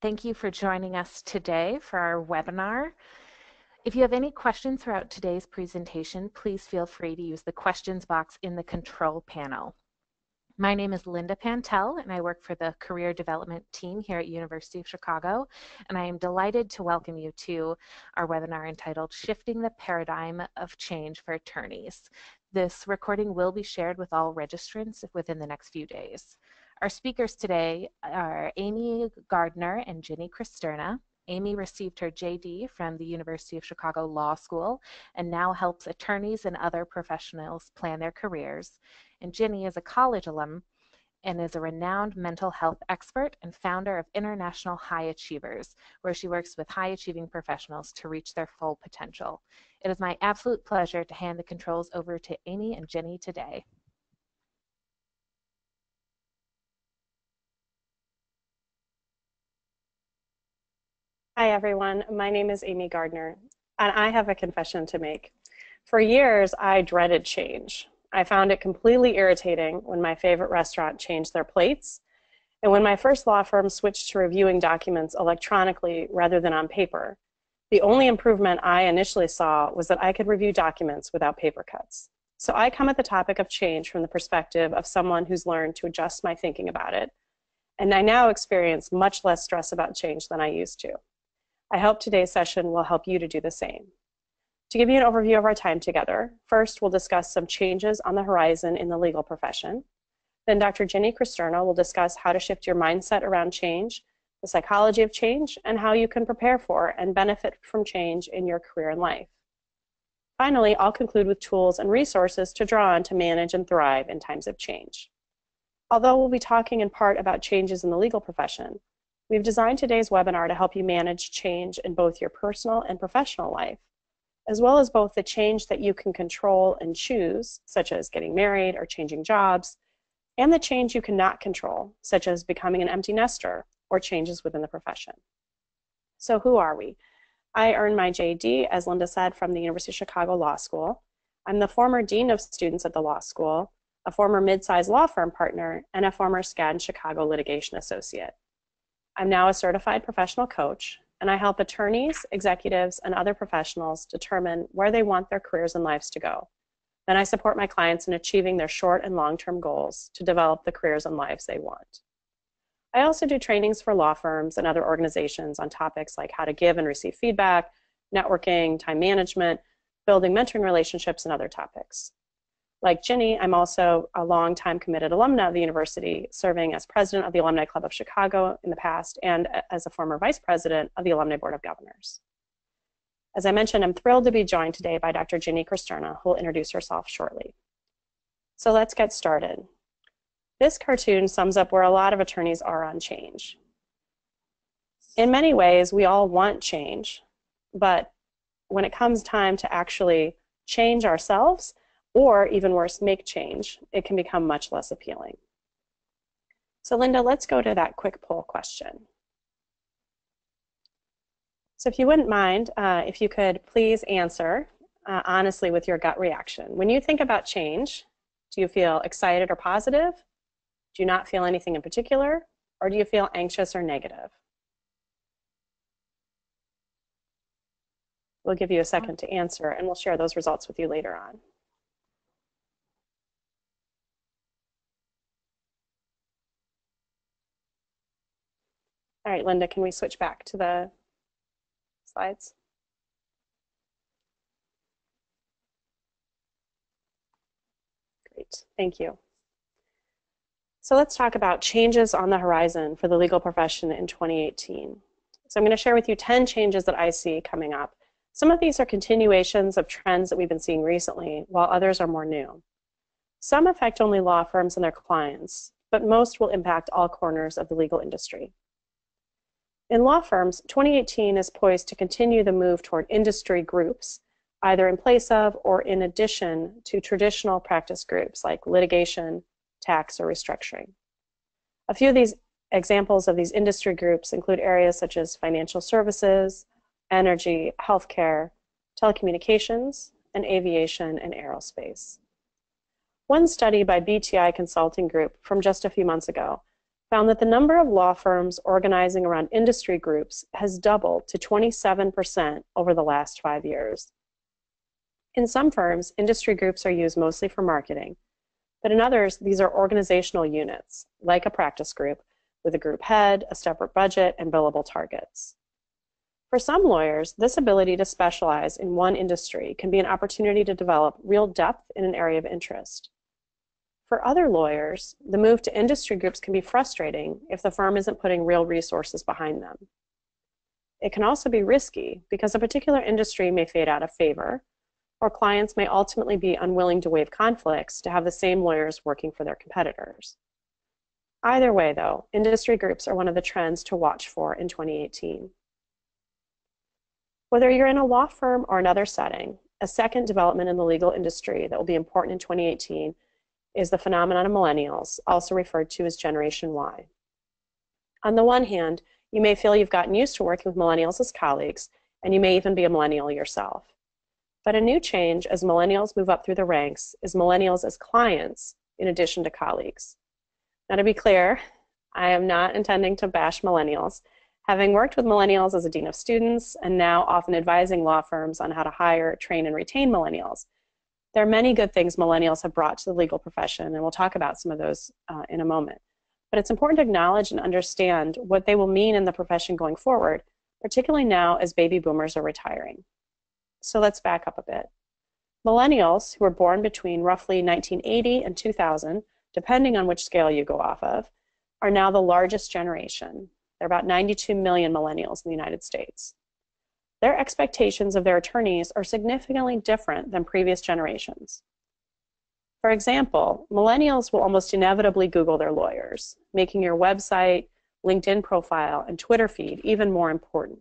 Thank you for joining us today for our webinar. If you have any questions throughout today's presentation, please feel free to use the questions box in the control panel. My name is Linda Pantel, and I work for the Career Development team here at University of Chicago, and I am delighted to welcome you to our webinar entitled Shifting the Paradigm of Change for Attorneys. This recording will be shared with all registrants within the next few days. Our speakers today are Amy Gardner and Jinnie Cristerna. Amy received her JD from the University of Chicago Law School and now helps attorneys and other professionals plan their careers. And Jinnie is a college alum and is a renowned mental health expert and founder of International High Achievers, where she works with high-achieving professionals to reach their full potential. It is my absolute pleasure to hand the controls over to Amy and Jinnie today. Hi everyone, my name is Amy Gardner, and I have a confession to make. For years, I dreaded change. I found it completely irritating when my favorite restaurant changed their plates, and when my first law firm switched to reviewing documents electronically rather than on paper. The only improvement I initially saw was that I could review documents without paper cuts. So I come at the topic of change from the perspective of someone who's learned to adjust my thinking about it, and I now experience much less stress about change than I used to. I hope today's session will help you to do the same. To give you an overview of our time together, first we'll discuss some changes on the horizon in the legal profession. Then Dr. Jinnie Cristerna will discuss how to shift your mindset around change, the psychology of change, and how you can prepare for and benefit from change in your career and life. Finally, I'll conclude with tools and resources to draw on to manage and thrive in times of change. Although we'll be talking in part about changes in the legal profession, we've designed today's webinar to help you manage change in both your personal and professional life, as well as both the change that you can control and choose, such as getting married or changing jobs, and the change you cannot control, such as becoming an empty nester or changes within the profession. So who are we? I earned my JD, as Linda said, from the University of Chicago Law School. I'm the former dean of students at the law school, a former mid-sized law firm partner, and a former Skadden Chicago litigation associate. I'm now a certified professional coach, and I help attorneys, executives, and other professionals determine where they want their careers and lives to go. Then I support my clients in achieving their short and long-term goals to develop the careers and lives they want. I also do trainings for law firms and other organizations on topics like how to give and receive feedback, networking, time management, building mentoring relationships, and other topics. Like Jinnie, I'm also a long-time committed alumna of the university, serving as president of the Alumni Club of Chicago in the past and as a former vice president of the Alumni Board of Governors. As I mentioned, I'm thrilled to be joined today by Dr. Jinnie Cristerna, who will introduce herself shortly. So let's get started. This cartoon sums up where a lot of attorneys are on change. In many ways, we all want change, but when it comes time to actually change ourselves, or even worse, make change, it can become much less appealing. So Linda, let's go to that quick poll question. So if you wouldn't mind, if you could please answer honestly with your gut reaction. When you think about change, do you feel excited or positive? Do you not feel anything in particular? Or do you feel anxious or negative? We'll give you a second to answer, and we'll share those results with you later on. All right, Linda, can we switch back to the slides? Great, thank you. So let's talk about changes on the horizon for the legal profession in 2018. So I'm going to share with you 10 changes that I see coming up. Some of these are continuations of trends that we've been seeing recently, while others are more new. Some affect only law firms and their clients, but most will impact all corners of the legal industry. In law firms, 2018 is poised to continue the move toward industry groups, either in place of or in addition to traditional practice groups like litigation, tax, or restructuring. A few of these examples of these industry groups include areas such as financial services, energy, healthcare, telecommunications, and aviation and aerospace. One study by BTI Consulting Group from just a few months ago found that the number of law firms organizing around industry groups has doubled to 27% over the last 5 years. In some firms, industry groups are used mostly for marketing, but in others, these are organizational units, like a practice group, with a group head, a separate budget, and billable targets. For some lawyers, this ability to specialize in one industry can be an opportunity to develop real depth in an area of interest. For other lawyers, the move to industry groups can be frustrating if the firm isn't putting real resources behind them. It can also be risky because a particular industry may fade out of favor, or clients may ultimately be unwilling to waive conflicts to have the same lawyers working for their competitors. Either way, though, industry groups are one of the trends to watch for in 2018. Whether you're in a law firm or another setting, a second development in the legal industry that will be important in 2018 is the phenomenon of millennials, also referred to as Generation Y. On the one hand, you may feel you've gotten used to working with millennials as colleagues, and you may even be a millennial yourself. But a new change as millennials move up through the ranks is millennials as clients in addition to colleagues. Now, to be clear, I am not intending to bash millennials. Having worked with millennials as a dean of students and now often advising law firms on how to hire, train, and retain millennials, there are many good things millennials have brought to the legal profession, and we'll talk about some of those in a moment. But it's important to acknowledge and understand what they will mean in the profession going forward, particularly now as baby boomers are retiring. So let's back up a bit. Millennials, who were born between roughly 1980 and 2000, depending on which scale you go off of, are now the largest generation. There are about 92 million millennials in the United States. Their expectations of their attorneys are significantly different than previous generations. For example, millennials will almost inevitably Google their lawyers, making your website, LinkedIn profile, and Twitter feed even more important.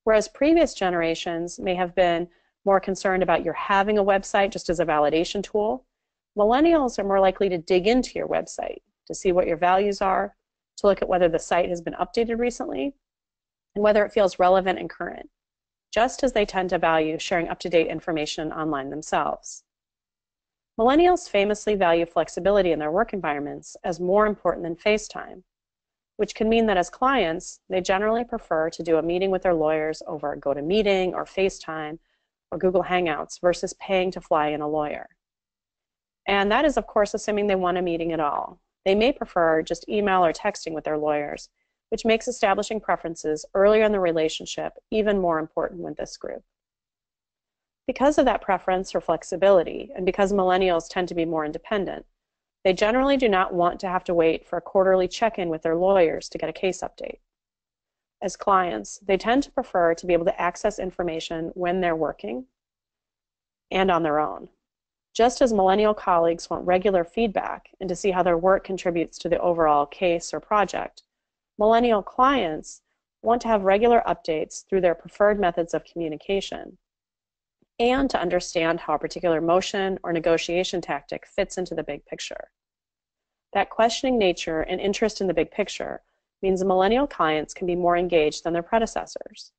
Whereas previous generations may have been more concerned about your having a website just as a validation tool, millennials are more likely to dig into your website, to see what your values are, to look at whether the site has been updated recently, and whether it feels relevant and current, just as they tend to value sharing up-to-date information online themselves. Millennials famously value flexibility in their work environments as more important than face time, which can mean that as clients, they generally prefer to do a meeting with their lawyers over GoToMeeting or FaceTime or Google Hangouts versus paying to fly in a lawyer. And that is, of course, assuming they want a meeting at all. They may prefer just email or texting with their lawyers, which makes establishing preferences earlier in the relationship even more important with this group. Because of that preference for flexibility, and because millennials tend to be more independent, they generally do not want to have to wait for a quarterly check-in with their lawyers to get a case update. As clients, they tend to prefer to be able to access information when they're working and on their own. Just as millennial colleagues want regular feedback and to see how their work contributes to the overall case or project, millennial clients want to have regular updates through their preferred methods of communication and to understand how a particular motion or negotiation tactic fits into the big picture. That questioning nature and interest in the big picture means millennial clients can be more engaged than their predecessors.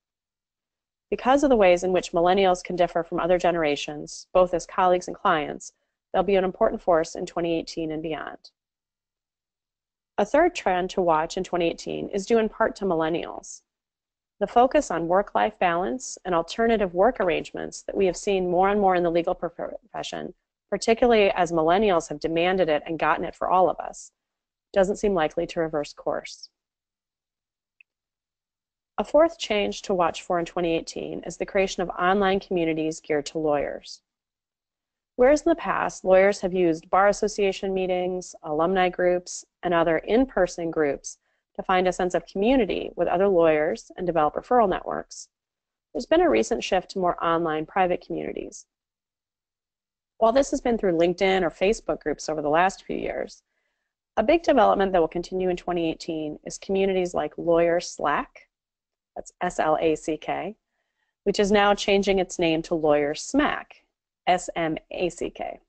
Because of the ways in which millennials can differ from other generations, both as colleagues and clients, they'll be an important force in 2018 and beyond. A third trend to watch in 2018 is due in part to millennials. The focus on work-life balance and alternative work arrangements that we have seen more and more in the legal profession, particularly as millennials have demanded it and gotten it for all of us, doesn't seem likely to reverse course. A fourth change to watch for in 2018 is the creation of online communities geared to lawyers. Whereas in the past, lawyers have used bar association meetings, alumni groups, and other in-person groups to find a sense of community with other lawyers and develop referral networks, there's been a recent shift to more online private communities. While this has been through LinkedIn or Facebook groups over the last few years, a big development that will continue in 2018 is communities like Lawyer Slack, that's S-L-A-C-K, which is now changing its name to Lawyer Smack, S-M-A-C-K.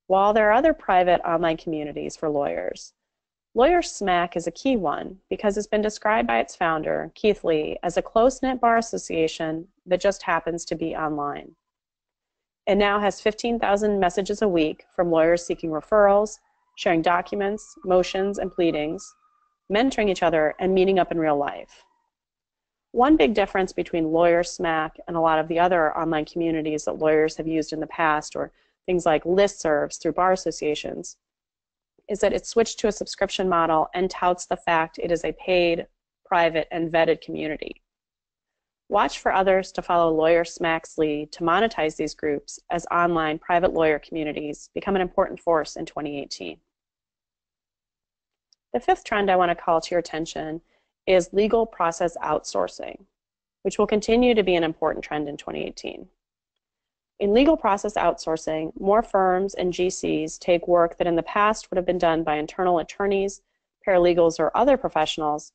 While there are other private online communities for lawyers, Lawyer Smack is a key one because it's been described by its founder, Keith Lee, as a close-knit bar association that just happens to be online. It now has 15,000 messages a week from lawyers seeking referrals, sharing documents, motions, and pleadings, mentoring each other, and meeting up in real life. One big difference between Lawyer Smack and a lot of the other online communities that lawyers have used in the past, or things like listservs through bar associations, is that it's switched to a subscription model and touts the fact it is a paid, private, and vetted community. Watch for others to follow Lawyer Smack's lead to monetize these groups as online private lawyer communities become an important force in 2018. The fifth trend I want to call to your attention is legal process outsourcing, which will continue to be an important trend in 2018. In legal process outsourcing, more firms and GCs take work that in the past would have been done by internal attorneys, paralegals, or other professionals,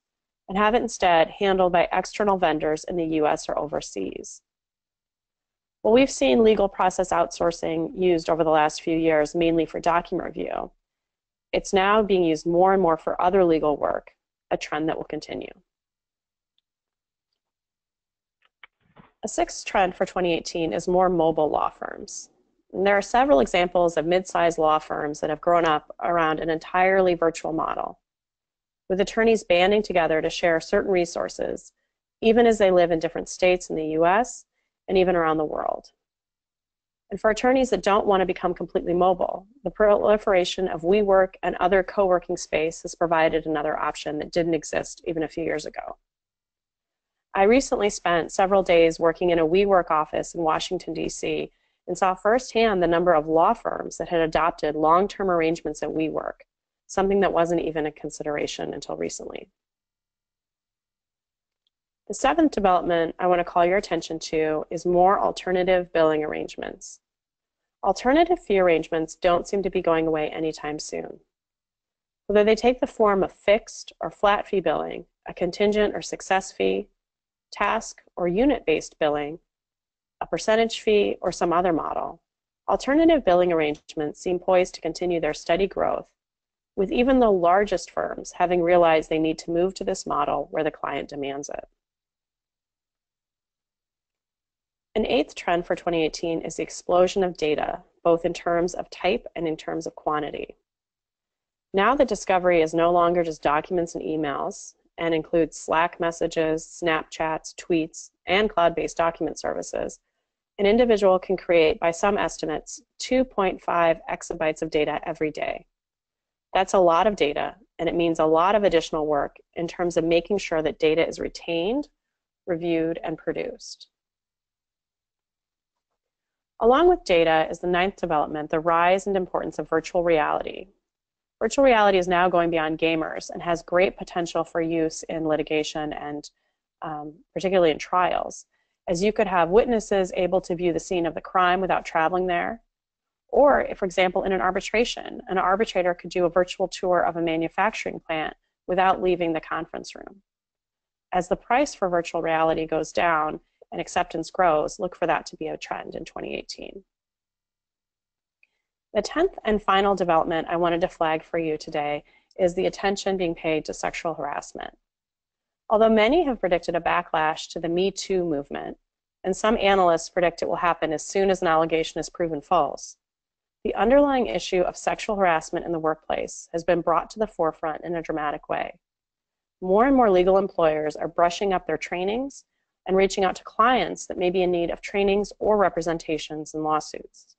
and have it instead handled by external vendors in the US or overseas. While we've seen legal process outsourcing used over the last few years mainly for document review, it's now being used more and more for other legal work, a trend that will continue. A sixth trend for 2018 is more mobile law firms. And there are several examples of mid-sized law firms that have grown up around an entirely virtual model, with attorneys banding together to share certain resources, even as they live in different states in the US and even around the world. And for attorneys that don't want to become completely mobile, the proliferation of WeWork and other co-working space has provided another option that didn't exist even a few years ago. I recently spent several days working in a WeWork office in Washington, D.C., and saw firsthand the number of law firms that had adopted long-term arrangements at WeWork, something that wasn't even a consideration until recently. The seventh development I want to call your attention to is more alternative billing arrangements. Alternative fee arrangements don't seem to be going away anytime soon. Whether they take the form of fixed or flat fee billing, a contingent or success fee, task or unit-based billing, a percentage fee, or some other model, alternative billing arrangements seem poised to continue their steady growth, with even the largest firms having realized they need to move to this model where the client demands it. An eighth trend for 2018 is the explosion of data, both in terms of type and in terms of quantity. Now that discovery is no longer just documents and emails, and includes Slack messages, Snapchats, tweets, and cloud-based document services, an individual can create, by some estimates, 2.5 exabytes of data every day. That's a lot of data, and it means a lot of additional work in terms of making sure that data is retained, reviewed, and produced. Along with data is the ninth development, the rise and importance of virtual reality. Virtual reality is now going beyond gamers and has great potential for use in litigation and particularly in trials, as you could have witnesses able to view the scene of the crime without traveling there. Or, if, for example, in an arbitration, an arbitrator could do a virtual tour of a manufacturing plant without leaving the conference room. As the price for virtual reality goes down and acceptance grows, look for that to be a trend in 2018. The 10th and final development I wanted to flag for you today is the attention being paid to sexual harassment. Although many have predicted a backlash to the Me Too movement, and some analysts predict it will happen as soon as an allegation is proven false, the underlying issue of sexual harassment in the workplace has been brought to the forefront in a dramatic way. More and more legal employers are brushing up their trainings and reaching out to clients that may be in need of trainings or representations in lawsuits.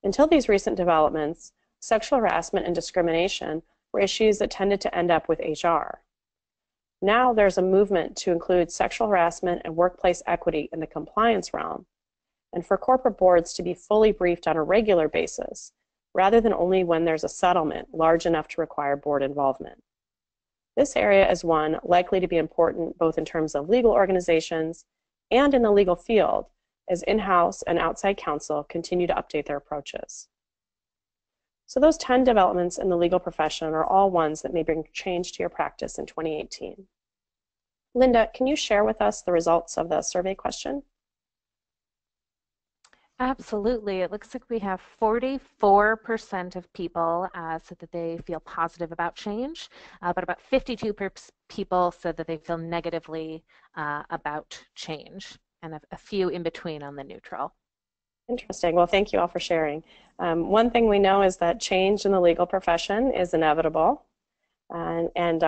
Until these recent developments, sexual harassment and discrimination were issues that tended to end up with HR. Now there's a movement to include sexual harassment and workplace equity in the compliance realm, and for corporate boards to be fully briefed on a regular basis, rather than only when there's a settlement large enough to require board involvement. This area is one likely to be important both in terms of legal organizations and in the legal field, as in-house and outside counsel continue to update their approaches. So those 10 developments in the legal profession are all ones that may bring change to your practice in 2018. Linda, can you share with us the results of the survey question? Absolutely. It looks like we have 44% of people said that they feel positive about change, but about 52% people said that they feel negatively about change, and a few in between on the neutral. Interesting. Well, thank you all for sharing. One thing we know is that change in the legal profession is inevitable. And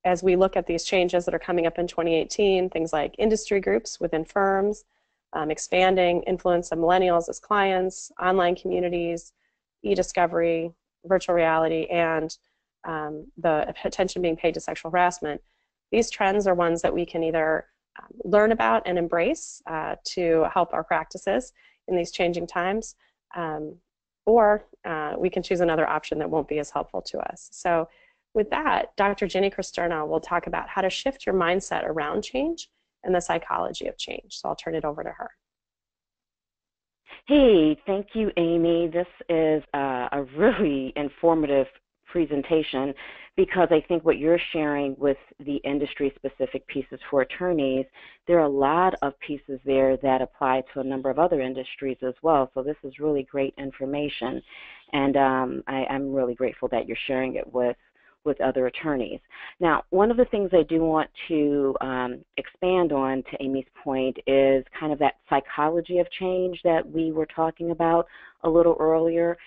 as we look at these changes that are coming up in 2018, things like industry groups within firms, expanding influence of millennials as clients, online communities, e-discovery, virtual reality, and the attention being paid to sexual harassment, these trends are ones that we can either learn about and embrace to help our practices in these changing times, or we can choose another option that won't be as helpful to us. So with that, Dr. Jinnie Cristerna will talk about how to shift your mindset around change and the psychology of change. So I'll turn it over to her. Hey, thank you, Amy. This is a really informative presentation because I think what you're sharing with the industry-specific pieces for attorneys, there are a lot of pieces there that apply to a number of other industries as well. So this is really great information, and I'm really grateful that you're sharing it with other attorneys. Now, one of the things I do want to expand on, to Amy's point, is kind of that psychology of change that we were talking about a little earlier,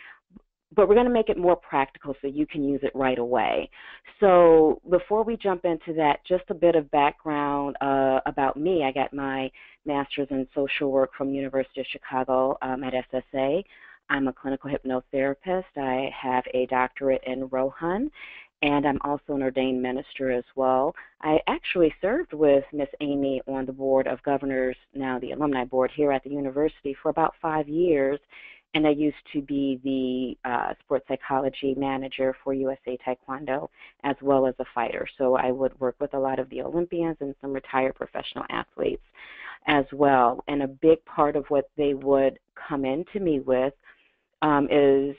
but we're going to make it more practical so you can use it right away. So before we jump into that, just a bit of background about me. I got my master's in social work from University of Chicago at SSA. I'm a clinical hypnotherapist. I have a doctorate in Rohan, and I'm also an ordained minister as well. I actually served with Miss Amy on the board of governors, now the Alumni board here at the university, for about 5 years, and I used to be the sports psychology manager for USA Taekwondo as well as a fighter. So I would work with a lot of the Olympians and some retired professional athletes as well. And a big part of what they would come into me with is,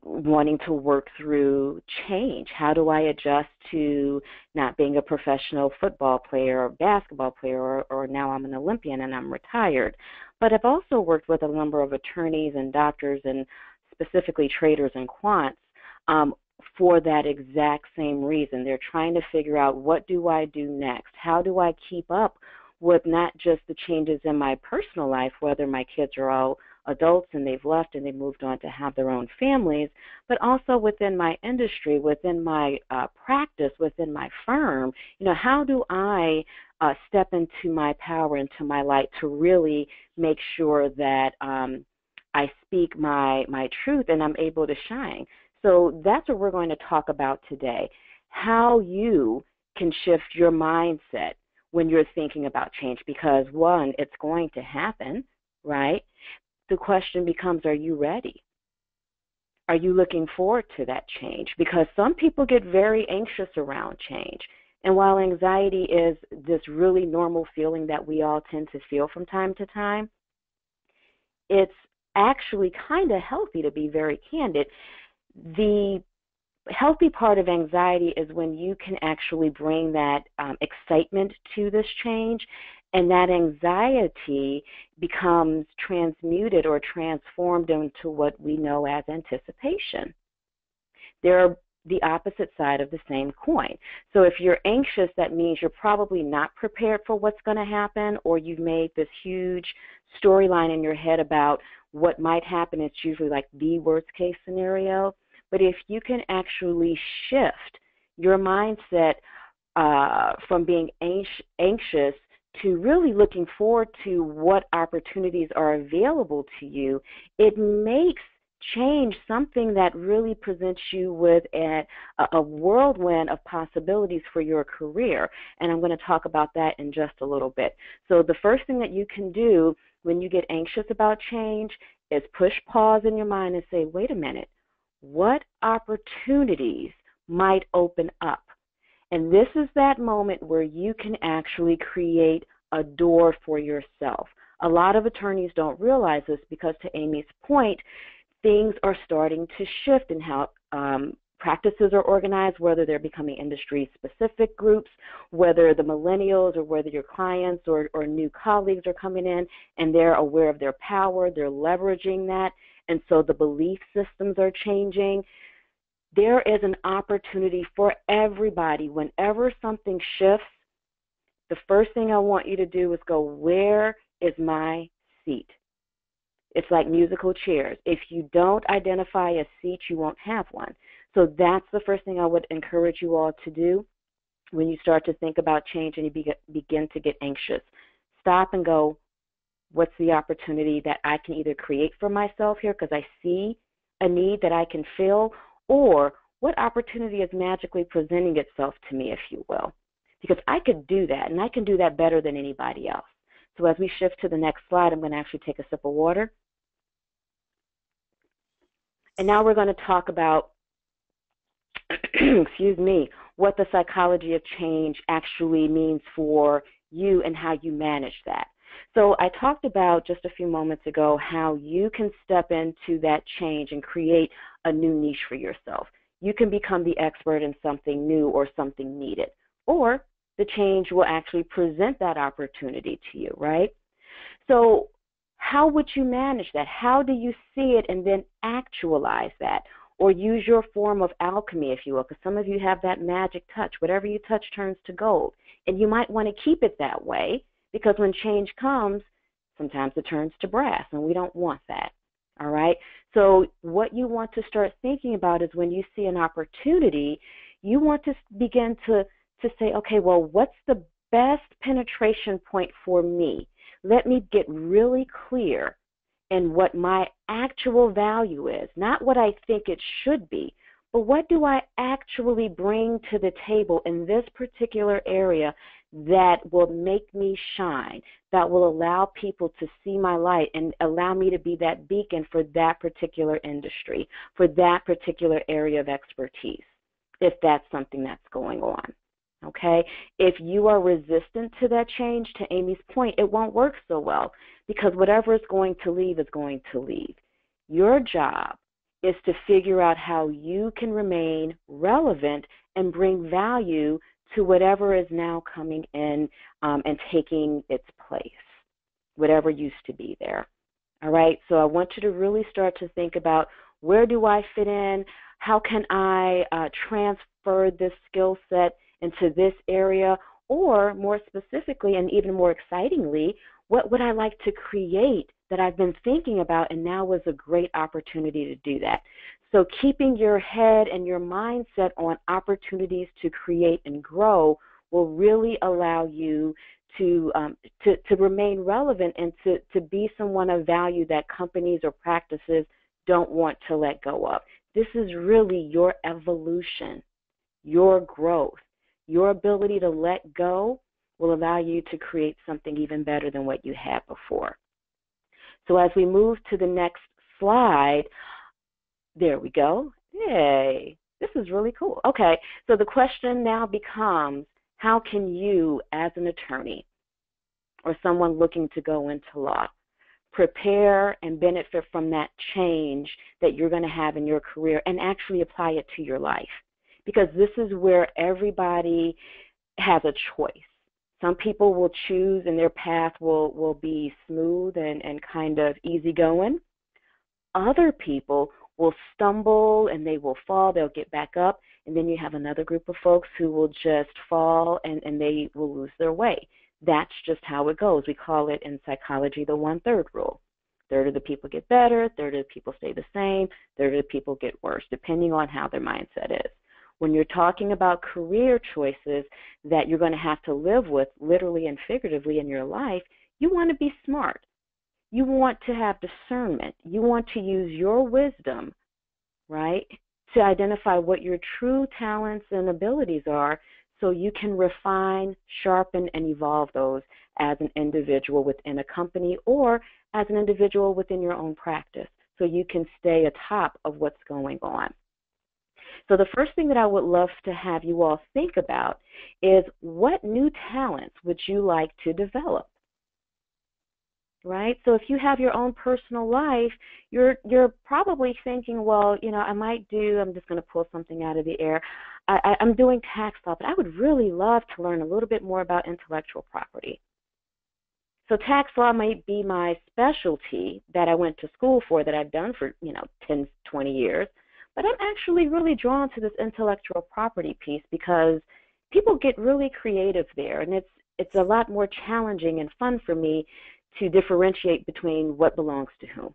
wanting to work through change. How do I adjust to not being a professional football player or basketball player, or now I'm an Olympian and I'm retired? But I've also worked with a number of attorneys and doctors and specifically traders and quants for that exact same reason. They're trying to figure out, what do I do next? How do I keep up with not just the changes in my personal life, whether my kids are all adults and they've left and they've moved on to have their own families, but also within my industry, within my practice, within my firm. How do I step into my power, into my light, to really make sure that I speak my truth and I'm able to shine? So that's what we're going to talk about today, how you can shift your mindset when you're thinking about change, because one, it's going to happen, right? The question becomes, are you ready? Are you looking forward to that change? Because some people get very anxious around change. And while anxiety is this really normal feeling that we all tend to feel from time to time, it's actually kind of healthy, to be very candid. The healthy part of anxiety is when you can actually bring that excitement to this change, and that anxiety becomes transmuted or transformed into what we know as anticipation. They're the opposite side of the same coin. So if you're anxious, that means you're probably not prepared for what's going to happen, or you've made this huge storyline in your head about what might happen. It's usually like the worst case scenario. But if you can actually shift your mindset from being anxious to really looking forward to what opportunities are available to you, it makes change something that really presents you with a whirlwind of possibilities for your career. And I'm going to talk about that in just a little bit. So the first thing that you can do when you get anxious about change is push pause in your mind and say, wait a minute, what opportunities might open up? And this is that moment where you can actually create a door for yourself. A lot of attorneys don't realize this because, to Amy's point, things are starting to shift in how practices are organized, whether they're becoming industry-specific groups, whether the millennials or whether your clients or new colleagues are coming in and they're aware of their power, they're leveraging that, and so the belief systems are changing. There is an opportunity for everybody. Whenever something shifts, the first thing I want you to do is go, where is my seat? It's like musical chairs. If you don't identify a seat, you won't have one. So that's the first thing I would encourage you all to do when you start to think about change and you begin to get anxious. Stop and go, what's the opportunity that I can either create for myself here because I see a need that I can fill, or what opportunity is magically presenting itself to me, if you will? Because I could do that, and I can do that better than anybody else. So as we shift to the next slide, I'm going to actually take a sip of water. And now we're going to talk about, excuse me, what the psychology of change actually means for you and how you manage that. So I talked about just a few moments ago how you can step into that change and create a new niche for yourself. You can become the expert in something new or something needed, or the change will actually present that opportunity to you, right? So how would you manage that? How do you see it and then actualize that? Or use your form of alchemy, if you will, because some of you have that magic touch. Whatever you touch turns to gold. And you might want to keep it that way, because when change comes, sometimes it turns to brass, and we don't want that, all right? So what you want to start thinking about is when you see an opportunity, you want to begin to say, okay, well, what's the best penetration point for me? Let me get really clear in what my actual value is, not what I think it should be, but what do I actually bring to the table in this particular area that will make me shine, that will allow people to see my light and allow me to be that beacon for that particular industry, for that particular area of expertise, if that's something that's going on. Okay? If you are resistant to that change, to Amy's point, it won't work so well, because whatever is going to leave is going to leave. Your job is to figure out how you can remain relevant and bring value to whatever is now coming in and taking its place, whatever used to be there. All right, so I want you to really start to think about, where do I fit in? How can I transfer this skill set into this area? Or more specifically, and even more excitingly, what would I like to create that I've been thinking about, and now was a great opportunity to do that? So keeping your head and your mindset on opportunities to create and grow will really allow you to remain relevant and to be someone of value that companies or practices don't want to let go of. This is really your evolution, your growth. Your ability to let go will allow you to create something even better than what you had before. So as we move to the next slide, there we go. Yay, this is really cool. Okay, so the question now becomes, how can you, as an attorney or someone looking to go into law, prepare and benefit from that change that you're going to have in your career and actually apply it to your life? Because this is where everybody has a choice. Some people will choose and their path will be smooth and kind of easygoing. Other people will stumble and they will fall, they'll get back up, and then you have another group of folks who will just fall and they will lose their way. That's just how it goes. We call it in psychology the 1/3 rule. Third of the people get better, third of the people stay the same, third of the people get worse, depending on how their mindset is. When you're talking about career choices that you're going to have to live with, literally and figuratively in your life, you want to be smart. You want to have discernment. You want to use your wisdom, right, to identify what your true talents and abilities are, so you can refine, sharpen, and evolve those as an individual within a company or as an individual within your own practice, so you can stay atop of what's going on. So the first thing that I would love to have you all think about is, what new talents would you like to develop? Right? So if you have your own personal life, you're probably thinking, well, I'm just going to pull something out of the air. I'm doing tax law, but I would really love to learn a little bit more about intellectual property. So tax law might be my specialty that I went to school for, that I've done for 10, 20 years. But I'm actually really drawn to this intellectual property piece because people get really creative there, and it's a lot more challenging and fun for me to differentiate between what belongs to whom.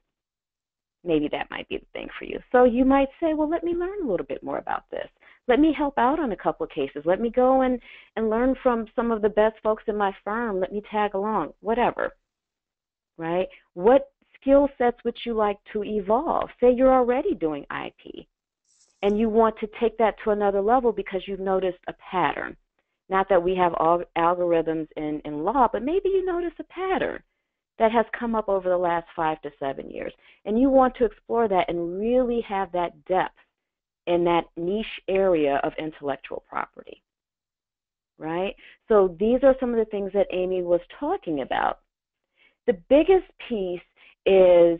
Maybe that might be the thing for you. So you might say, well, let me learn a little bit more about this. Let me help out on a couple of cases. Let me go and learn from some of the best folks in my firm. Let me tag along, whatever, right? What skill sets would you like to evolve? Say you're already doing IP and you want to take that to another level because you've noticed a pattern. Not that we have all algorithms in law, but maybe you notice a pattern that has come up over the last 5 to 7 years. And you want to explore that and really have that depth in that niche area of intellectual property, right? So these are some of the things that Amy was talking about. The biggest piece is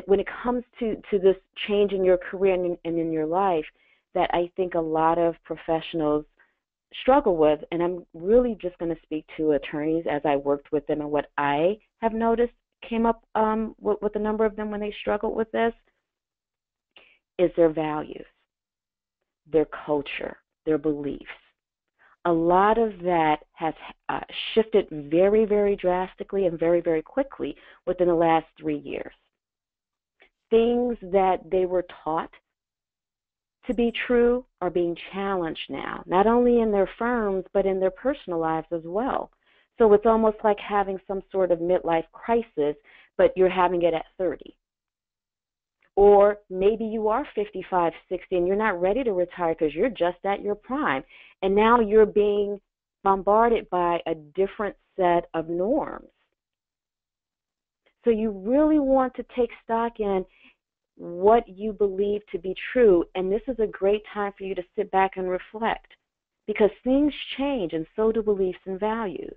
when it comes to this change in your career and in your life that I think a lot of professionals struggle with, and I'm really just going to speak to attorneys as I worked with them and what I have noticed came up with a number of them when they struggled with this, is their values, their culture, their beliefs. A lot of that has shifted very, very drastically and very, very quickly within the last 3 years. Things that they were taught to be true are being challenged now, not only in their firms, but in their personal lives as well. So it's almost like having some sort of midlife crisis, but you're having it at 30. Or maybe you are 55, 60, and you're not ready to retire because you're just at your prime. And now you're being bombarded by a different set of norms. So you really want to take stock in what you believe to be true, and this is a great time for you to sit back and reflect, because things change and so do beliefs and values.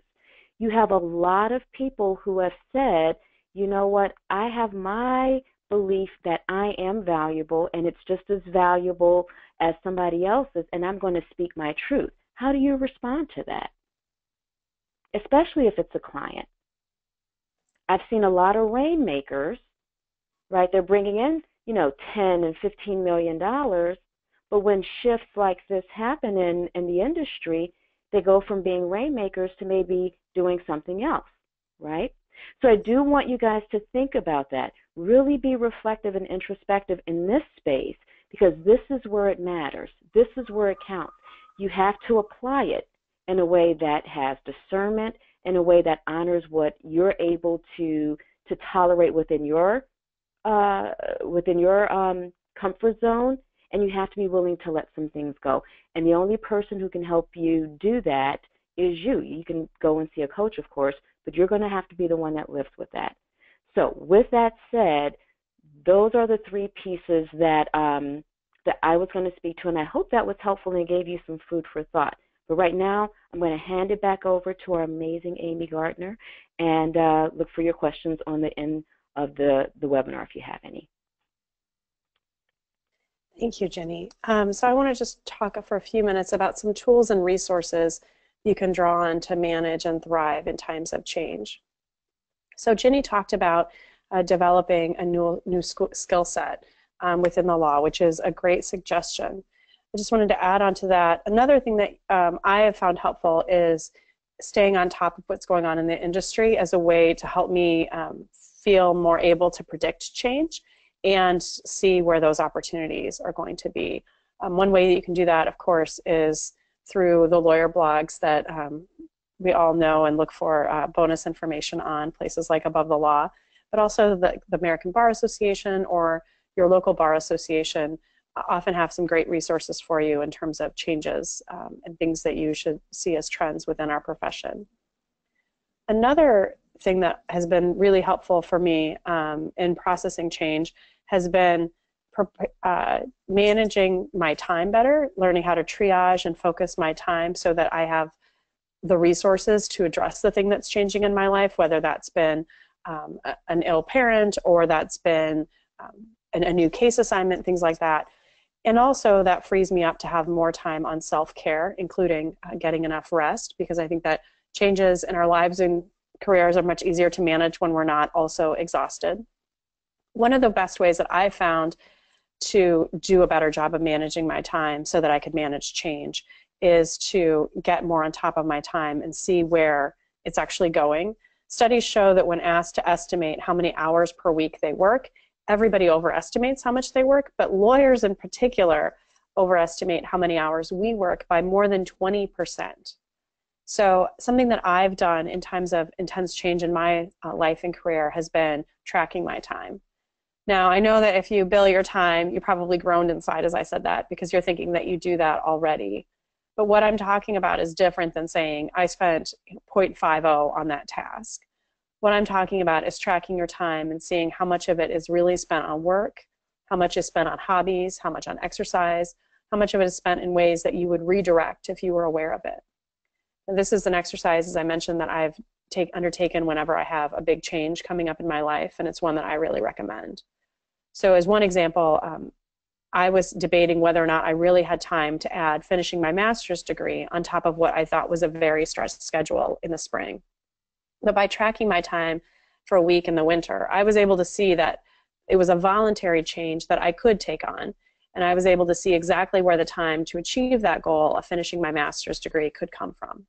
You have a lot of people who have said, you know what, I have my belief that I am valuable and it's just as valuable as somebody else's, and I'm going to speak my truth. How do you respond to that? Especially if it's a client. I've seen a lot of rainmakers, right? They're bringing in, 10 and $15 million, but when shifts like this happen in the industry, they go from being rainmakers to maybe doing something else, right? So I do want you guys to think about that. Really be reflective and introspective in this space, because this is where it matters. This is where it counts. You have to apply it in a way that has discernment, in a way that honors what you're able to tolerate within your comfort zone, and you have to be willing to let some things go. And the only person who can help you do that is you. You can go and see a coach, of course, but you're going to have to be the one that lives with that. So with that said, those are the 3 pieces that that I was going to speak to, and I hope that was helpful and gave you some food for thought. But right now, I'm going to hand it back over to our amazing Amy Gardner, and look for your questions on the end of the webinar if you have any. Thank you, Jinnie. So I want to just talk for a few minutes about some tools and resources you can draw on to manage and thrive in times of change. So Jinnie talked about developing a new skill set within the law, which is a great suggestion. I just wanted to add on to that. Another thing that I have found helpful is staying on top of what's going on in the industry as a way to help me feel more able to predict change and see where those opportunities are going to be. One way that you can do that, of course, is through the lawyer blogs that we all know and look for bonus information on, places like Above the Law, but also the American Bar Association or your local bar association often have some great resources for you in terms of changes and things that you should see as trends within our profession. Another thing that has been really helpful for me in processing change has been managing my time better, learning how to triage and focus my time so that I have the resources to address the thing that's changing in my life, whether that's been an ill parent or that's been a new case assignment, things like that. And also that frees me up to have more time on self-care, including getting enough rest, because I think that changes in our lives and careers are much easier to manage when we're not also exhausted. One of the best ways that I found to do a better job of managing my time so that I could manage change is to get more on top of my time and see where it's actually going. Studies show that when asked to estimate how many hours per week they work, everybody overestimates how much they work, but lawyers in particular overestimate how many hours we work by more than 20%. So something that I've done in times of intense change in my life and career has been tracking my time. Now, I know that if you bill your time, you probably groaned inside as I said that because you're thinking that you do that already. But what I'm talking about is different than saying I spent 0.50 on that task. What I'm talking about is tracking your time and seeing how much of it is really spent on work, how much is spent on hobbies, how much on exercise, how much of it is spent in ways that you would redirect if you were aware of it. And this is an exercise, as I mentioned, that I've undertaken whenever I have a big change coming up in my life, and it's one that I really recommend. So as one example, I was debating whether or not I really had time to add finishing my master's degree on top of what I thought was a very stressed schedule in the spring. But by tracking my time for a week in the winter, I was able to see that it was a voluntary change that I could take on, and I was able to see exactly where the time to achieve that goal of finishing my master's degree could come from.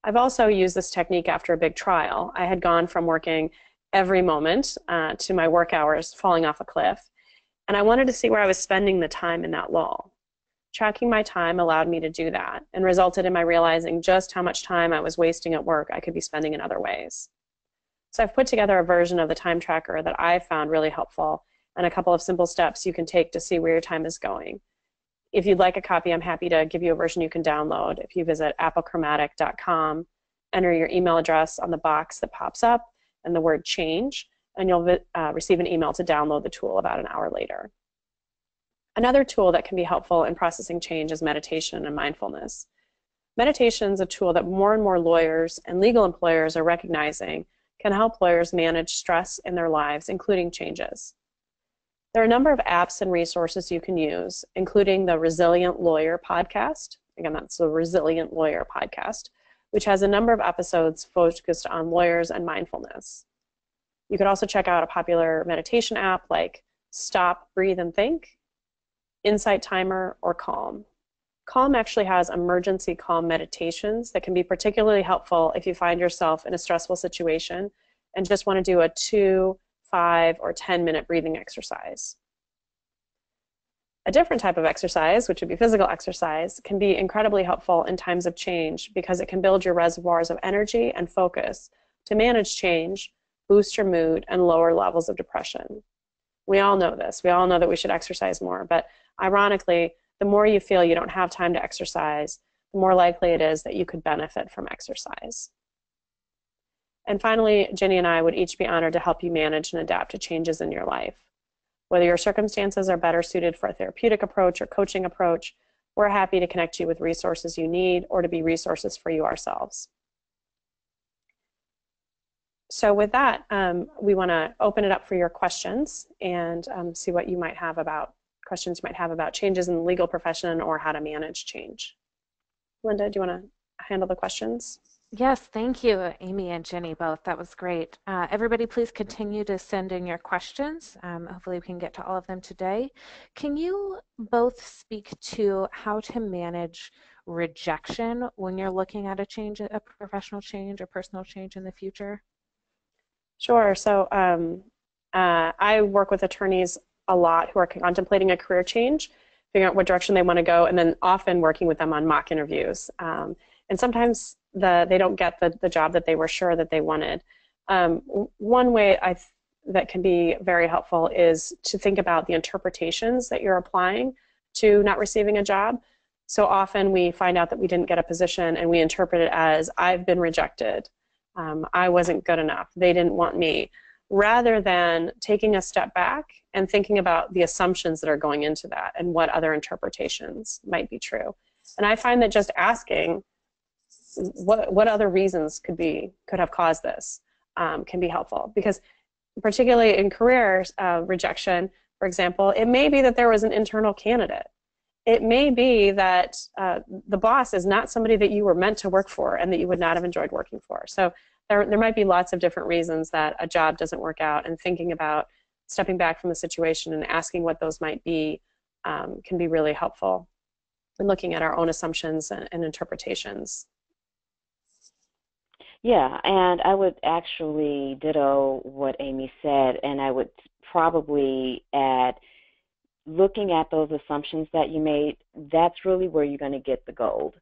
I've also used this technique after a big trial. I had gone from working every moment to my work hours falling off a cliff, and I wanted to see where I was spending the time in that lull. Tracking my time allowed me to do that and resulted in my realizing just how much time I was wasting at work I could be spending in other ways. So I've put together a version of the time tracker that I found really helpful and a couple of simple steps you can take to see where your time is going. If you'd like a copy, I'm happy to give you a version you can download. If you visit applecromatic.com, enter your email address on the box that pops up and the word change, and you'll receive an email to download the tool about an hour later. Another tool that can be helpful in processing change is meditation and mindfulness. Meditation is a tool that more and more lawyers and legal employers are recognizing can help lawyers manage stress in their lives, including changes. There are a number of apps and resources you can use, including the Resilient Lawyer podcast. Again, that's the Resilient Lawyer podcast, which has a number of episodes focused on lawyers and mindfulness. You could also check out a popular meditation app like Stop, Breathe, and Think, Insight Timer, or Calm. Calm actually has emergency calm meditations that can be particularly helpful if you find yourself in a stressful situation and just want to do a 2, 5, or 10-minute breathing exercise. A different type of exercise, which would be physical exercise, can be incredibly helpful in times of change because it can build your reservoirs of energy and focus to manage change, boost your mood, and lower levels of depression. We all know this. We all know that we should exercise more, but ironically, the more you feel you don't have time to exercise, the more likely it is that you could benefit from exercise. And finally, Jinnie and I would each be honored to help you manage and adapt to changes in your life. Whether your circumstances are better suited for a therapeutic approach or coaching approach, we're happy to connect you with resources you need or to be resources for you ourselves. So with that, we want to open it up for your questions and see what you might have about questions you might have about changes in the legal profession or how to manage change. Linda, do you want to handle the questions? Yes, thank you, Amy and Jinnie, both. That was great. Everybody, please continue to send in your questions. Hopefully we can get to all of them today. Can you both speak to how to manage rejection when you're looking at a change, a professional change or personal change in the future? Sure. So I work with attorneys a lot who are contemplating a career change, figuring out what direction they want to go, and then often working with them on mock interviews. And sometimes they don't get the job that they were sure that they wanted. One way that can be very helpful is to think about the interpretations that you're applying to not receiving a job. So often we find out that we didn't get a position and we interpret it as, I've been rejected. I wasn't good enough. They didn't want me. Rather than taking a step back and thinking about the assumptions that are going into that and what other interpretations might be true. And I find that just asking what other reasons could have caused this can be helpful, because particularly in career rejection, for example, it may be that there was an internal candidate. It may be that the boss is not somebody that you were meant to work for and that you would not have enjoyed working for. So there might be lots of different reasons that a job doesn't work out, and thinking about stepping back from the situation and asking what those might be can be really helpful in looking at our own assumptions and interpretations. Yeah, and I would actually ditto what Amy said, and I would probably add looking at those assumptions that you made, that's really where you're going to get the gold.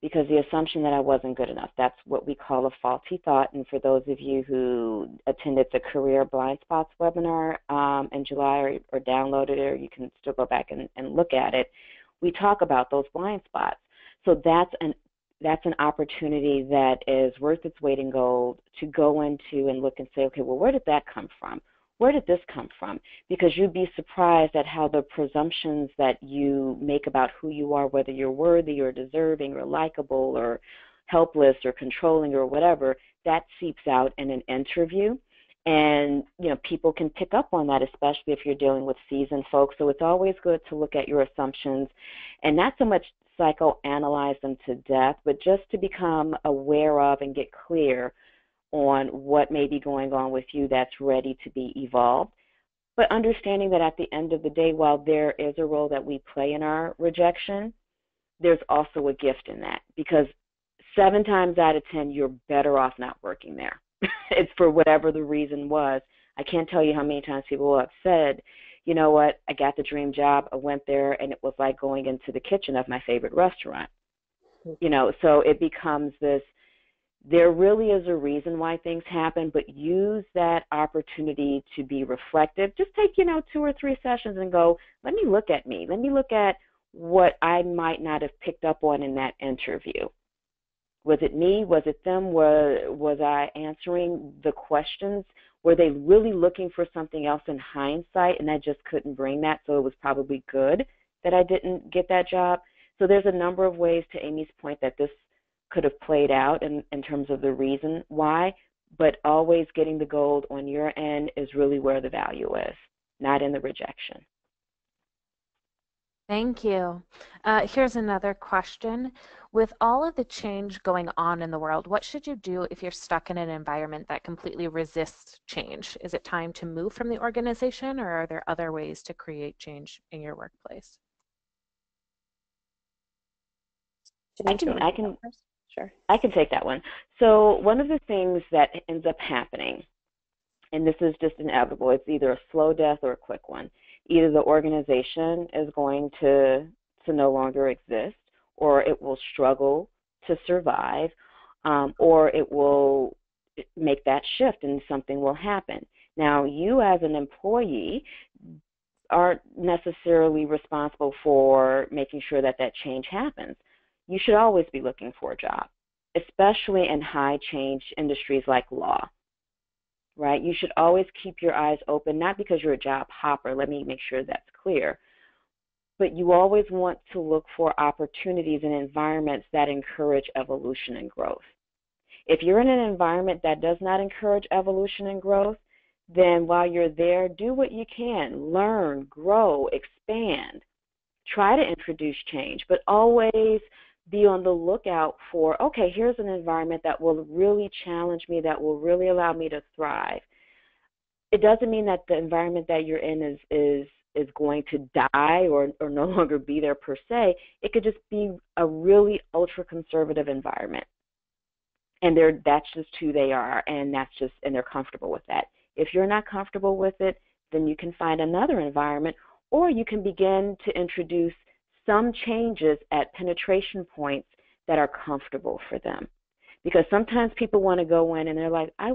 Because the assumption that I wasn't good enough, that's what we call a faulty thought. And for those of you who attended the Career Blind Spots webinar in July or downloaded it, or you can still go back and look at it, we talk about those blind spots. So that's an opportunity that is worth its weight in gold to go into and look and say, okay, well, where did that come from? Where did this come from? Because you'd be surprised at how the presumptions that you make about who you are, whether you're worthy or deserving or likable or helpless or controlling or whatever, that seeps out in an interview. And, people can pick up on that, especially if you're dealing with seasoned folks. So it's always good to look at your assumptions and not so much psychoanalyze them to death, but just to become aware of and get clear on what may be going on with you that's ready to be evolved. But understanding that at the end of the day, while there is a role that we play in our rejection, there's also a gift in that, because 7 times out of 10, you're better off not working there. It's for whatever the reason was. I can't tell you how many times people have said, you know what, I got the dream job, I went there, and it was like going into the kitchen of my favorite restaurant. So it becomes this, there really is a reason why things happen, but use that opportunity to be reflective. Just take, 2 or 3 sessions and go, let me look at me. Let me look at what I might not have picked up on in that interview. Was it me? Was it them? Was I answering the questions? Were they really looking for something else in hindsight and I just couldn't bring that, so it was probably good that I didn't get that job? So there's a number of ways, to Amy's point, that this could have played out in terms of the reason why, but always getting the gold on your end is really where the value is, not in the rejection. Thank you. Here's another question. With all of the change going on in the world, what should you do if you're stuck in an environment that completely resists change? Is it time to move from the organization, or are there other ways to create change in your workplace? I can Sure. I can take that one. So one of the things that ends up happening, and this is just inevitable, it's either a slow death or a quick one. Either the organization is going to no longer exist, or it will struggle to survive, or it will make that shift and something will happen. Now, you as an employee aren't necessarily responsible for making sure that that change happens. You should always be looking for a job, especially in high change industries like law, right? You should always keep your eyes open, not because you're a job hopper, let me make sure that's clear, but you always want to look for opportunities in environments that encourage evolution and growth. If you're in an environment that does not encourage evolution and growth, then while you're there, do what you can, learn, grow, expand, try to introduce change, but always be on the lookout for, okay, here's an environment that will really challenge me, that will really allow me to thrive. It doesn't mean that the environment that you're in is going to die or no longer be there per se. It could just be a really ultra-conservative environment. And that's just who they are, and they're comfortable with that. If you're not comfortable with it, then you can find another environment, or you can begin to introduce some changes at penetration points that are comfortable for them. Because sometimes people want to go in and they're like, I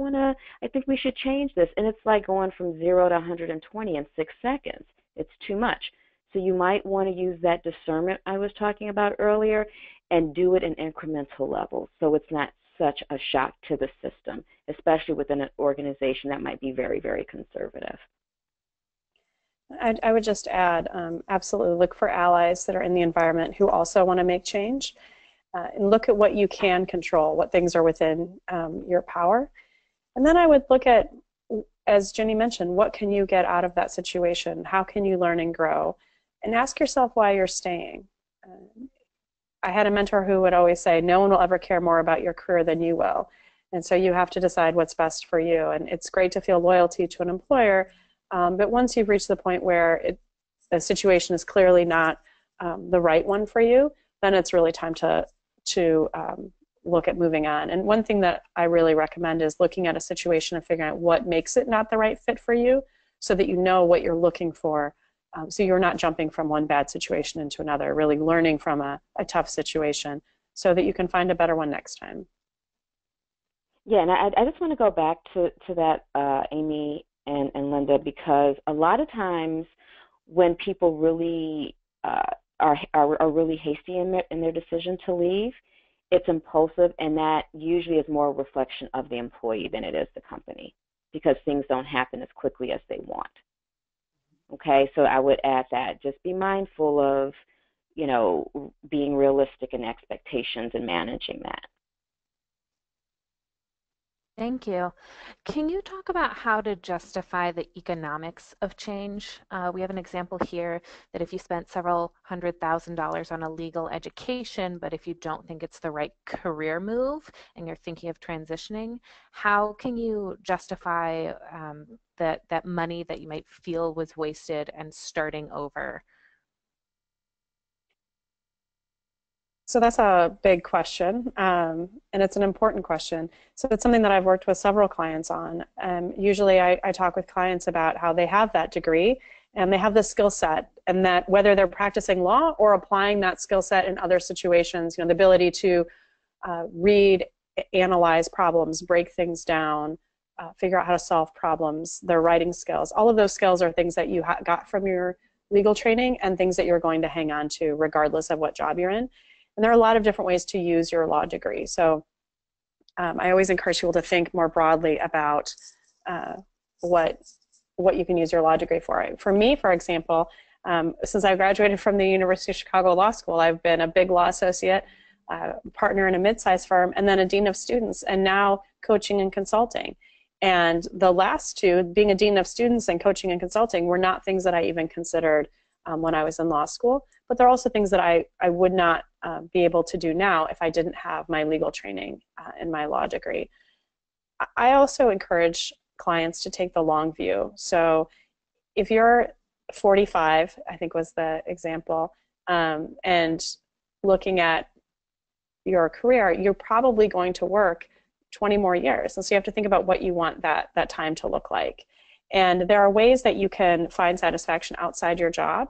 think we should change this. And it's like going from 0 to 120 in 6 seconds. It's too much. So you might want to use that discernment I was talking about earlier and do it in incremental levels, so it's not such a shock to the system, especially within an organization that might be very, very conservative. I would just add, absolutely look for allies that are in the environment who also want to make change, and look at what you can control, what things are within your power. And then I would look at, as Jinnie mentioned, what can you get out of that situation? How can you learn and grow? And ask yourself why you're staying. I had a mentor who would always say, no one will ever care more about your career than you will. And so you have to decide what's best for you. And it's great to feel loyalty to an employer, but once you've reached the point where the situation is clearly not the right one for you, then it's really time to look at moving on. And one thing that I really recommend is looking at a situation and figuring out what makes it not the right fit for you, so that you know what you're looking for, so you're not jumping from one bad situation into another, really learning from a tough situation so that you can find a better one next time. Yeah, and I just want to go back to that, Amy and Linda, because a lot of times when people really are really hasty in their decision to leave, it's impulsive, and that usually is more a reflection of the employee than it is the company, because things don't happen as quickly as they want. Okay, so I would add that. Just be mindful of, being realistic in expectations and managing that. Thank you. Can you talk about how to justify the economics of change? We have an example here that if you spent several $100,000 on a legal education, but if you don't think it's the right career move and you're thinking of transitioning, how can you justify that money that you might feel was wasted and starting over? So that's a big question, and it's an important question. So it's something that I've worked with several clients on. Usually I talk with clients about how they have that degree and they have the skill set, and that whether they're practicing law or applying that skill set in other situations, the ability to read, analyze problems, break things down, figure out how to solve problems, their writing skills, all of those skills are things that you got from your legal training and things that you're going to hang on to regardless of what job you're in. And there are a lot of different ways to use your law degree. So I always encourage people to think more broadly about what you can use your law degree for. For me, for example, since I graduated from the University of Chicago Law School, I've been a big law associate, partner in a mid-sized firm, and then a dean of students, and now coaching and consulting. And the last two, being a dean of students and coaching and consulting, were not things that I even considered when I was in law school, but they're also things that I would not be able to do now if I didn't have my legal training in my law degree. I also encourage clients to take the long view. So if you're 45, I think was the example, and looking at your career, you're probably going to work 20 more years. And so you have to think about what you want that time to look like. And there are ways that you can find satisfaction outside your job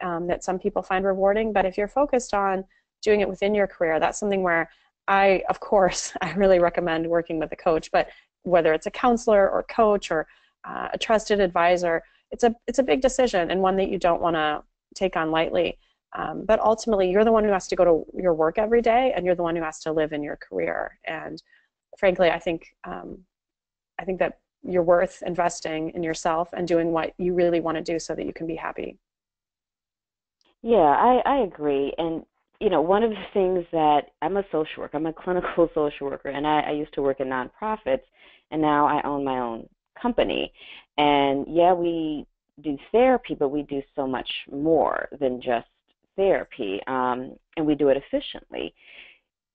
that some people find rewarding. But if you're focused on doing it within your career, that's something where of course, I really recommend working with a coach. But whether it's a counselor or coach or a trusted advisor, it's a big decision and one that you don't want to take on lightly. But ultimately, you're the one who has to go to your work every day, and you're the one who has to live in your career. And frankly, I think that you're worth investing in yourself and doing what you really want to do so that you can be happy. Yeah, I agree. And, one of the things that I'm a social worker, I'm a clinical social worker, and I used to work in nonprofits, and now I own my own company. And yeah, we do therapy, but we do so much more than just therapy, and we do it efficiently.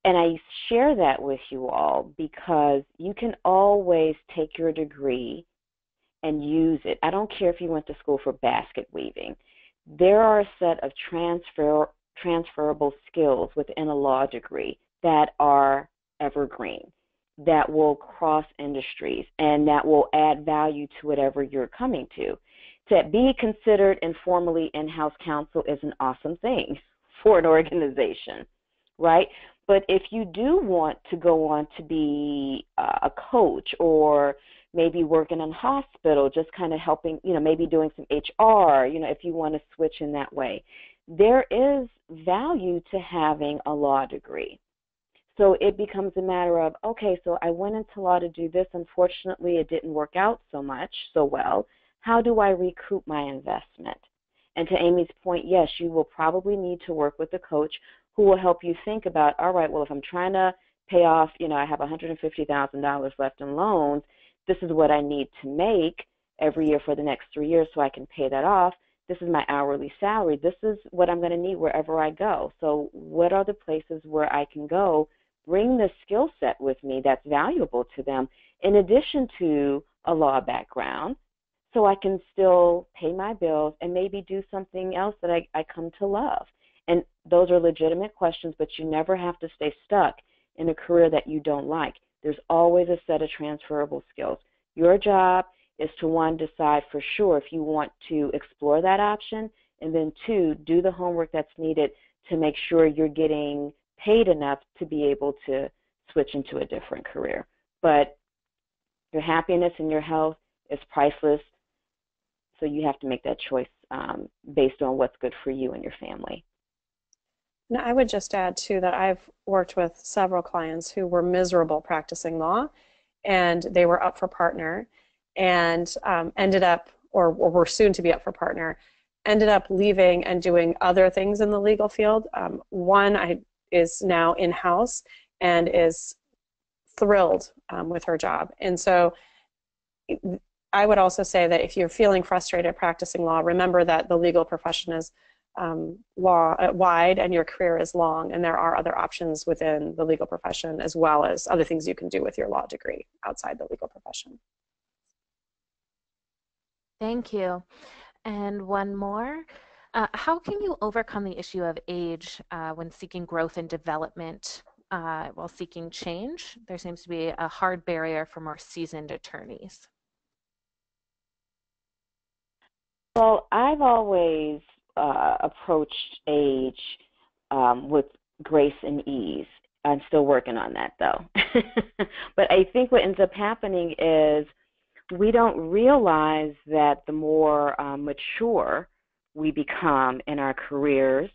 And I share that with you all because you can always take your degree and use it. I don't care if you went to school for basket weaving. There are a set of transferable skills within a law degree that are evergreen, that will cross industries, and that will add value to whatever you're coming to. To be considered informally in-house counsel is an awesome thing for an organization, right? But if you do want to go on to be a coach or maybe working in a hospital, just kind of helping, maybe doing some HR, if you want to switch in that way, there is value to having a law degree. So it becomes a matter of, okay, so I went into law to do this. Unfortunately, it didn't work out so well. How do I recoup my investment? And to Amy's point, yes, you will probably need to work with a coach who will help you think about, all right, well, if I'm trying to pay off, I have $150,000 left in loans, this is what I need to make every year for the next 3 years so I can pay that off. This is my hourly salary. This is what I'm going to need wherever I go. So what are the places where I can go, bring the skill set with me that's valuable to them, in addition to a law background, so I can still pay my bills and maybe do something else that I come to love. And those are legitimate questions, but you never have to stay stuck in a career that you don't like. There's always a set of transferable skills. Your job is to, one, decide for sure if you want to explore that option, and then two, do the homework that's needed to make sure you're getting paid enough to be able to switch into a different career. But your happiness and your health is priceless, so you have to make that choice based on what's good for you and your family. Now, I would just add, too, that I've worked with several clients who were miserable practicing law, and they were up for partner and ended up, or were soon to be up for partner, ended up leaving and doing other things in the legal field. One is now in-house and is thrilled with her job. And so I would also say that if you're feeling frustrated practicing law, remember that the legal profession is wide and your career is long, and there are other options within the legal profession as well as other things you can do with your law degree outside the legal profession. Thank you. And one more. How can you overcome the issue of age when seeking growth and development while seeking change? There seems to be a hard barrier for more seasoned attorneys. Well, I've always approached age with grace and ease. I'm still working on that, though. But I think what ends up happening is we don't realize that the more mature we become in our careers,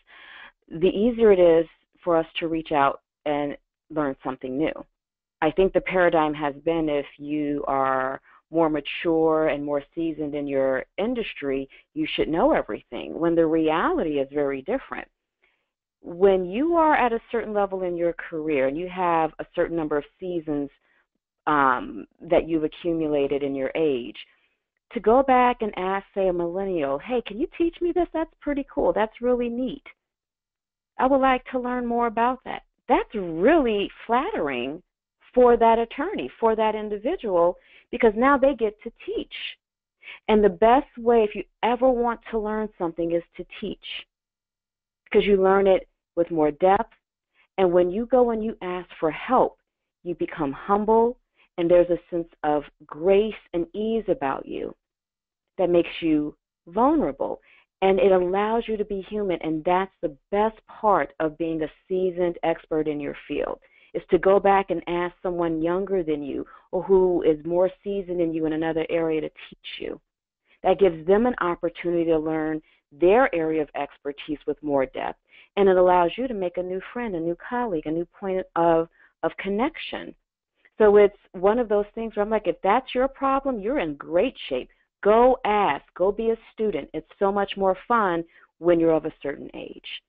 the easier it is for us to reach out and learn something new. I think the paradigm has been, if you are more mature and more seasoned in your industry, you should know everything, when the reality is very different. When you are at a certain level in your career and you have a certain number of seasons that you've accumulated in your age, to go back and ask, say, a millennial, hey, can you teach me this? That's pretty cool. That's really neat. I would like to learn more about that. That's really flattering for that attorney, for that individual, because now they get to teach. And the best way, if you ever want to learn something, is to teach, because you learn it with more depth. And when you go and you ask for help, you become humble, and there's a sense of grace and ease about you that makes you vulnerable. And it allows you to be human, and that's the best part of being a seasoned expert in your field, is to go back and ask someone younger than you or who is more seasoned than you in another area to teach you. That gives them an opportunity to learn their area of expertise with more depth, and it allows you to make a new friend, a new colleague, a new point of connection. So it's one of those things where I'm like, if that's your problem, you're in great shape. Go ask, go be a student. It's so much more fun when you're of a certain age.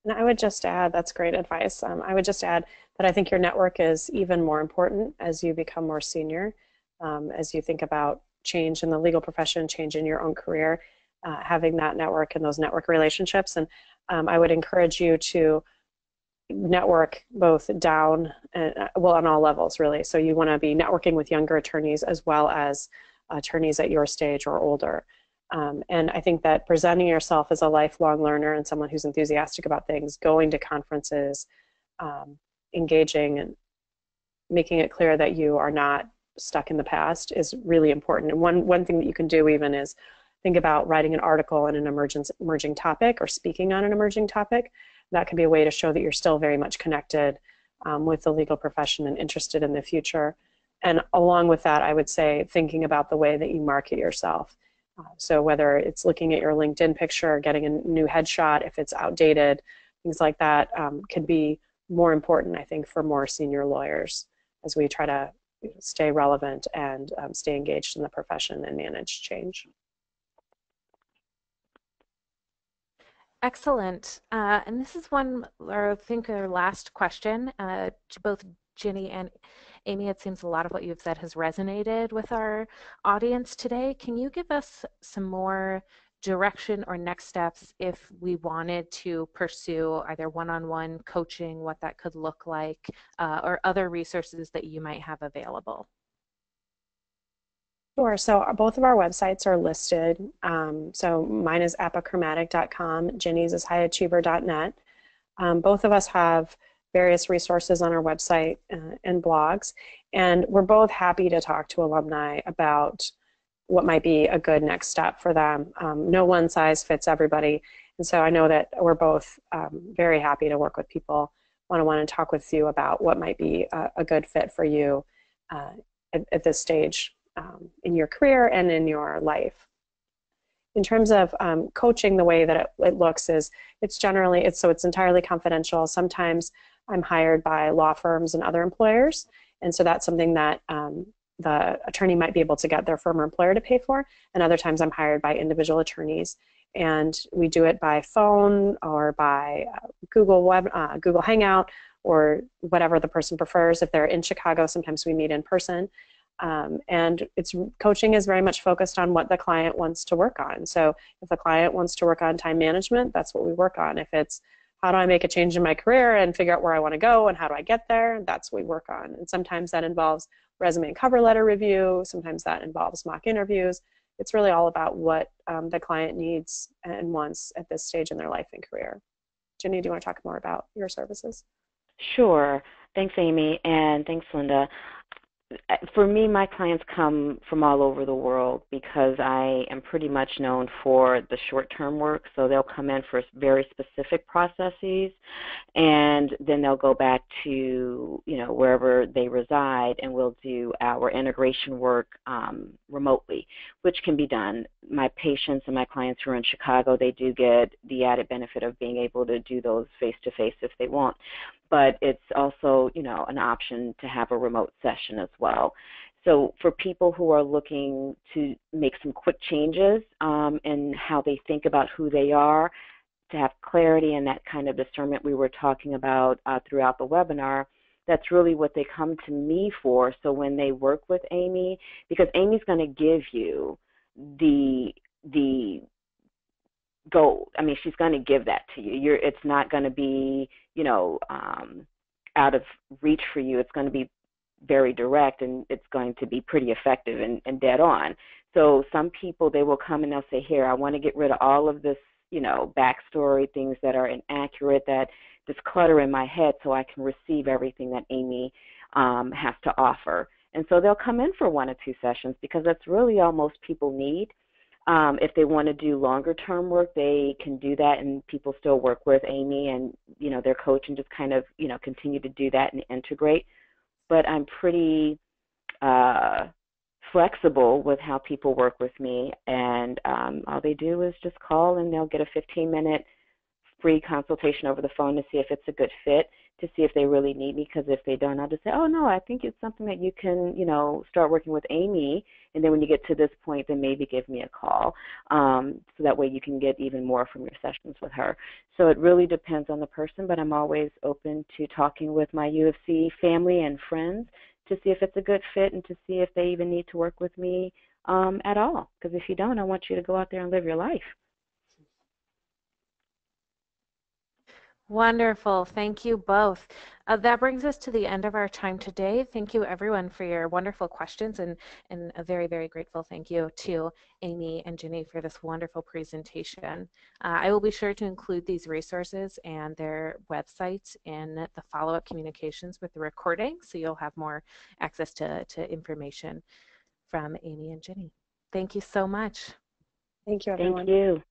And I would just add, that's great advice. I would just add that I think your network is even more important as you become more senior, as you think about change in the legal profession, change in your own career, having that network and those network relationships. And I would encourage you to network both down and, well, on all levels, really. So you want to be networking with younger attorneys as well as attorneys at your stage or older. And I think that presenting yourself as a lifelong learner and someone who's enthusiastic about things, going to conferences, engaging and making it clear that you are not stuck in the past is really important. And one thing that you can do even is think about writing an article on an emerging topic or speaking on an emerging topic. That can be a way to show that you're still very much connected with the legal profession and interested in the future. And along with that, I would say thinking about the way that you market yourself. So whether it's looking at your LinkedIn picture, getting a new headshot, if it's outdated, things like that could be more important, I think, for more senior lawyers as we try to stay relevant and stay engaged in the profession and manage change. Excellent. And this is one, or I think our last question to both Jinnie and Amy. It seems a lot of what you've said has resonated with our audience today. Can you give us some more direction or next steps if we wanted to pursue either one-on-one coaching, what that could look like, or other resources that you might have available? Sure. So both of our websites are listed. So mine is apochromatic.com. Jinnie's is highachiever.net. Both of us have various resources on our website and blogs. And we're both happy to talk to alumni about what might be a good next step for them. No one size fits everybody. And so I know that we're both very happy to work with people one-on-one and talk with you about what might be a good fit for you at this stage in your career and in your life. In terms of coaching, the way that it looks is it's entirely confidential. Sometimes I'm hired by law firms and other employers, and so that's something that the attorney might be able to get their firm or employer to pay for, and other times I'm hired by individual attorneys, and we do it by phone or by Google Hangout, or whatever the person prefers. If they're in Chicago, sometimes we meet in person. And coaching is very much focused on what the client wants to work on. So if the client wants to work on time management, that's what we work on. If it's how do I make a change in my career and figure out where I want to go and how do I get there, that's what we work on. And sometimes that involves resume and cover letter review. Sometimes that involves mock interviews. It's really all about what the client needs and wants at this stage in their life and career. Jinnie, do you want to talk more about your services? Sure. Thanks, Amy, and thanks, Linda. For me, my clients come from all over the world because I am pretty much known for the short-term work. So they'll come in for very specific processes, and then they'll go back to wherever they reside, and we'll do our integration work remotely, which can be done. My patients and my clients who are in Chicago, they do get the added benefit of being able to do those face-to-face if they want. But it's also, an option to have a remote session as well. So for people who are looking to make some quick changes in how they think about who they are, to have clarity and that kind of discernment we were talking about throughout the webinar, that's really what they come to me for. So when they work with Amy, because Amy's going to give you the gold. I mean, she's going to give that to you. It's not going to be, out of reach for you. It's going to be very direct, and it's going to be pretty effective and dead on. So some people, they will come and they'll say, here, I want to get rid of all of this, backstory, things that are inaccurate, this clutter in my head, so I can receive everything that Amy has to offer. And so they'll come in for 1 or 2 sessions because that's really all most people need. If they want to do longer term work, they can do that, and people still work with Amy and, their coach, and just kind of, continue to do that and integrate. But I'm pretty flexible with how people work with me, and all they do is just call, and they'll get a 15-minute free consultation over the phone to see if it's a good fit, to see if they really need me, because if they don't, I'll just say, oh, no, I think it's something that you can, start working with Amy, and then when you get to this point, then maybe give me a call, so that way you can get even more from your sessions with her. So it really depends on the person, but I'm always open to talking with my UFC family and friends to see if it's a good fit and to see if they even need to work with me at all, because if you don't, I want you to go out there and live your life. Wonderful. Thank you both. That brings us to the end of our time today. Thank you, everyone, for your wonderful questions, and a very, very grateful thank you to Amy and Jinnie for this wonderful presentation. I will be sure to include these resources and their websites in the follow-up communications with the recording, so you'll have more access to information from Amy and Jinnie. Thank you so much. Thank you, everyone. Thank you.